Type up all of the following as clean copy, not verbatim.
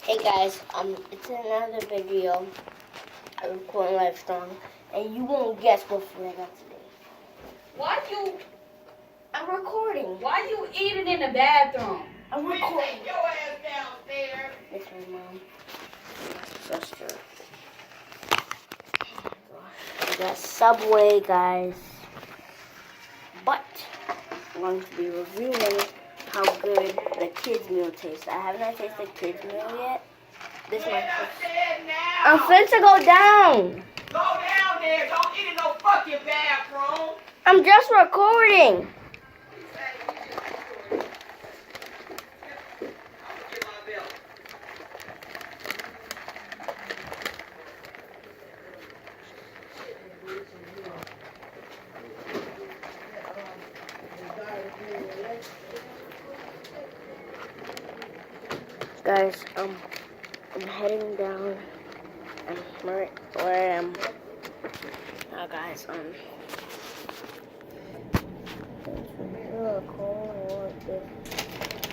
Hey guys, it's another video. I'm recording live strong, and you won't guess what food I got today. I'm recording. Why you eating in the bathroom? I'm recording. Take your ass downstairs. It's my mom, my sister. I got Subway, guys. But I'm going to be reviewing how good the kids meal tastes. I haven't had tasted kids meal yet. This is my first. I'm finna go down. Go down there. Don't eat in no fucking bathroom. I'm just recording. Get my belt. Guys, I'm heading down. I'm right where I am now, guys.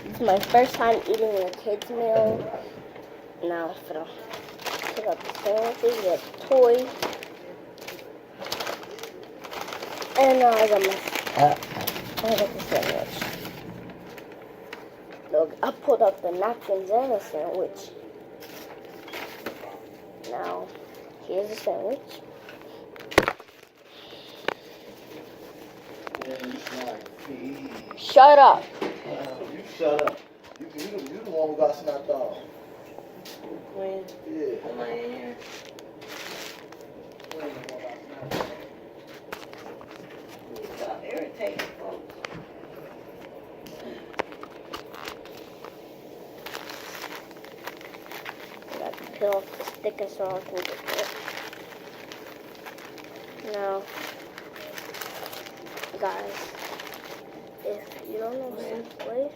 This is my first time eating a kids meal. Now I'm gonna pick up the sandwiches, get the toy, and now I got the sandwich. Look, I pulled up the napkins and the sandwich. Now, here's the sandwich. Shut up. You shut up. You the one who got snapped off. Quinn, Yeah. come on in here. You stop irritating folks. I got to peel off the sticker so I can get it. Now, guys, if you don't know this place,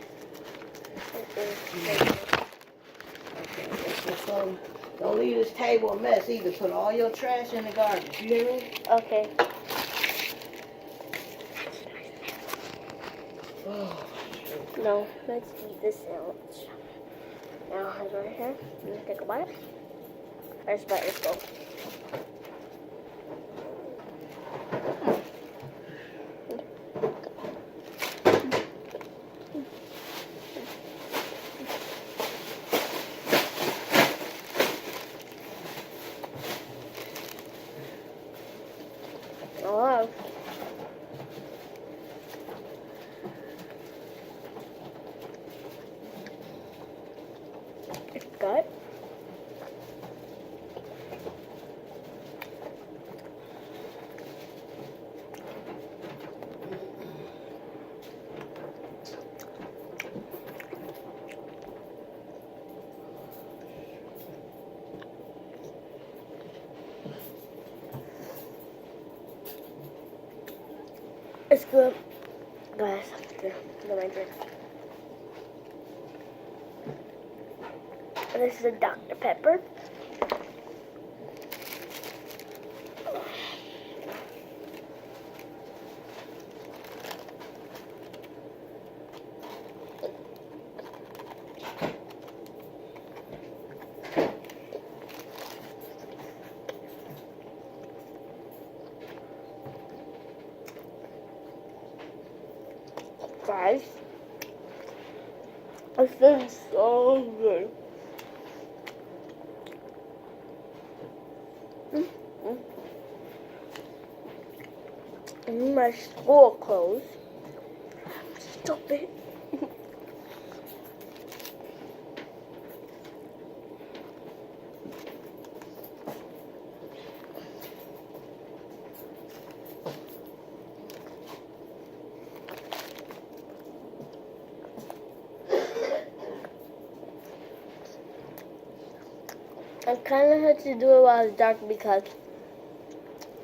it is Don't leave this table a mess either. Put all your trash in the garbage. You hear me? okay. No, let's eat this sandwich. Now, it's right here. I'm gonna take a bite. First bite, let's go. Oh, it's good. It's good. Guys, get my drink. This is a Dr. Pepper. Guys, it feels so good. My school clothes. Stop it. I kind of had to do it while it was dark because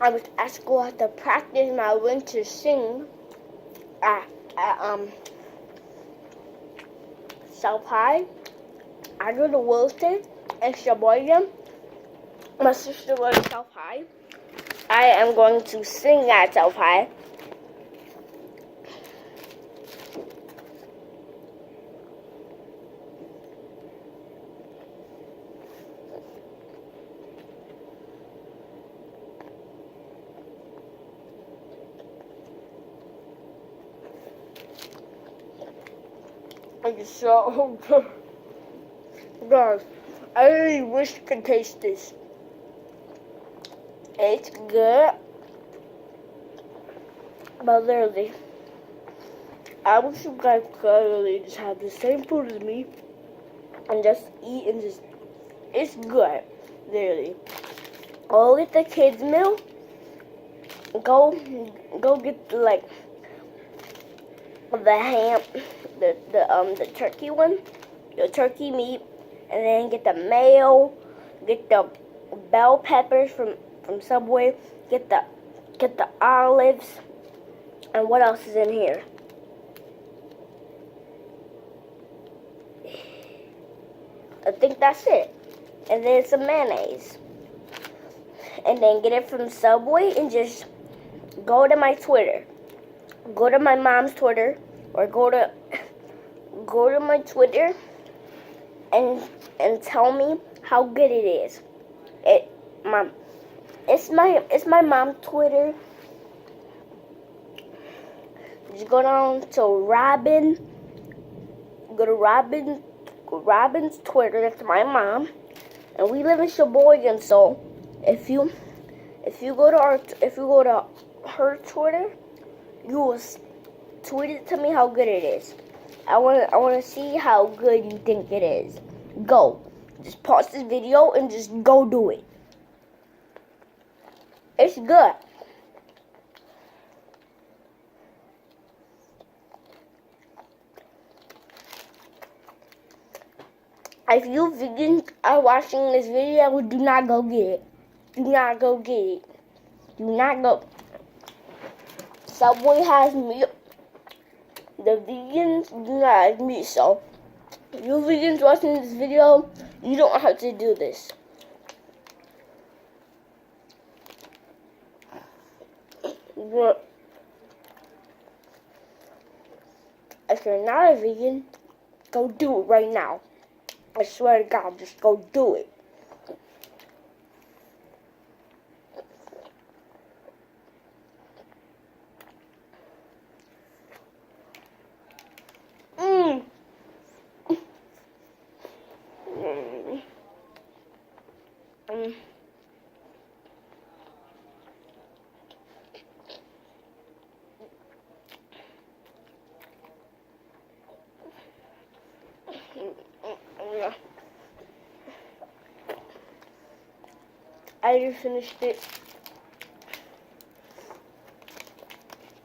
I was at school. I had to practice my winter sing at South High. I go to Wilson and Sheboygan. My sister goes to South High. I am going to sing at South High. It's so good. Guys, I really wish you could taste this. It's good. But literally, I wish you guys could really just have the same food as me and just eat and just, it's good. Literally. Go get the kids' meal. Go get like the ham, the turkey one, the turkey meat, and then get the mayo, get the bell peppers from Subway, get the olives, and what else is in here? I think that's it. And then some mayonnaise. And then get it from Subway and just go to my Twitter. Go to my mom's Twitter or go to my Twitter and tell me how good it is. It's my mom's Twitter. Just go down to Robin. Go to Robin's Twitter. That's my mom, and we live in Sheboygan. So if you go to her Twitter, you will tweet it to me how good it is. I want to see how good you think it is. Go. Just pause this video and just go do it. It's good. If you vegans are watching this video, do not go get it. Do not go get it. Do not go. Subway has meat. The vegans do not have meat, so you vegans watching this video, you don't have to do this. But if you're not a vegan, go do it right now. I swear to God, just go do it. I just finished it.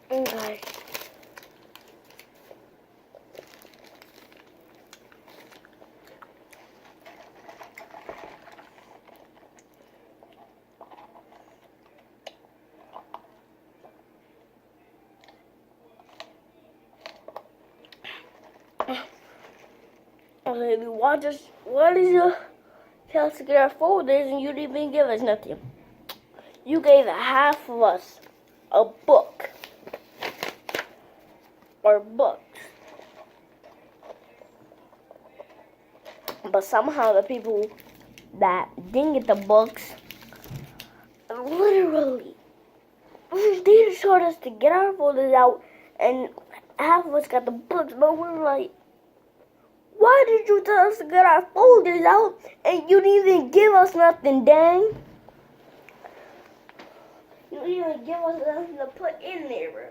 Okay. Okay, what is your tell us to get our folders and you didn't even give us nothing. You gave half of us a book. Or books. But somehow the people that didn't get the books, literally, they just told us to get our folders out and half of us got the books, but we were like, why did you tell us to get our folders out and you didn't even give us nothing, dang? You didn't even give us nothing to put in there, bro.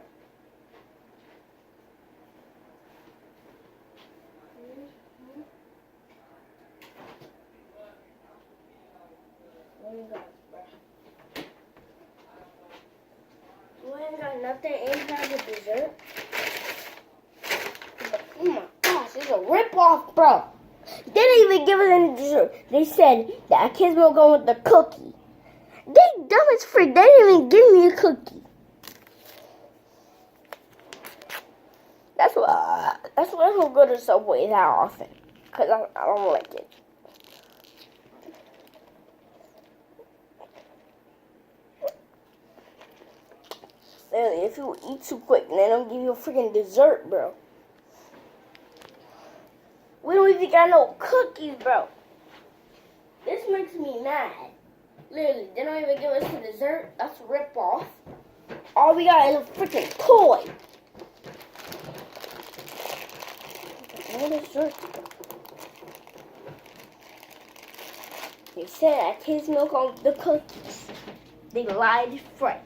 You ain't got nothing inside the dessert? Oh my gosh, it's a rip-off, bro. They didn't even give us any dessert. They said that kids will go with the cookie. They dumb as frick. They didn't even give me a cookie. That's why I don't go to Subway that often. Because I don't like it. Literally, if you eat too quick, they don't give you a freaking dessert, bro. We don't even got no cookies, bro. This makes me mad. Literally, they don't even give us the dessert. That's a rip-off. All we got is a freaking toy. What is this? They said I taste milk on the cookies. They lied frick.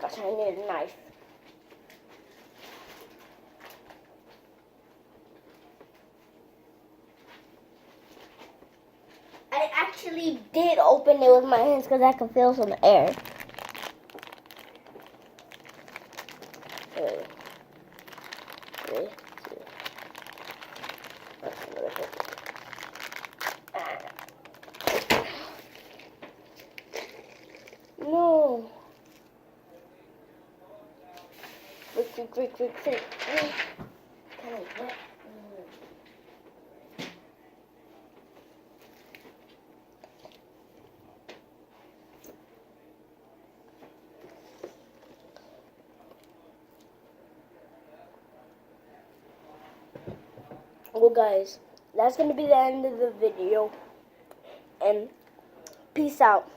Gosh, I need a knife. I actually did open it with my hands because I could feel some air. No. Quick. Kind of wet. Well, guys, that's going to be the end of the video. And peace out.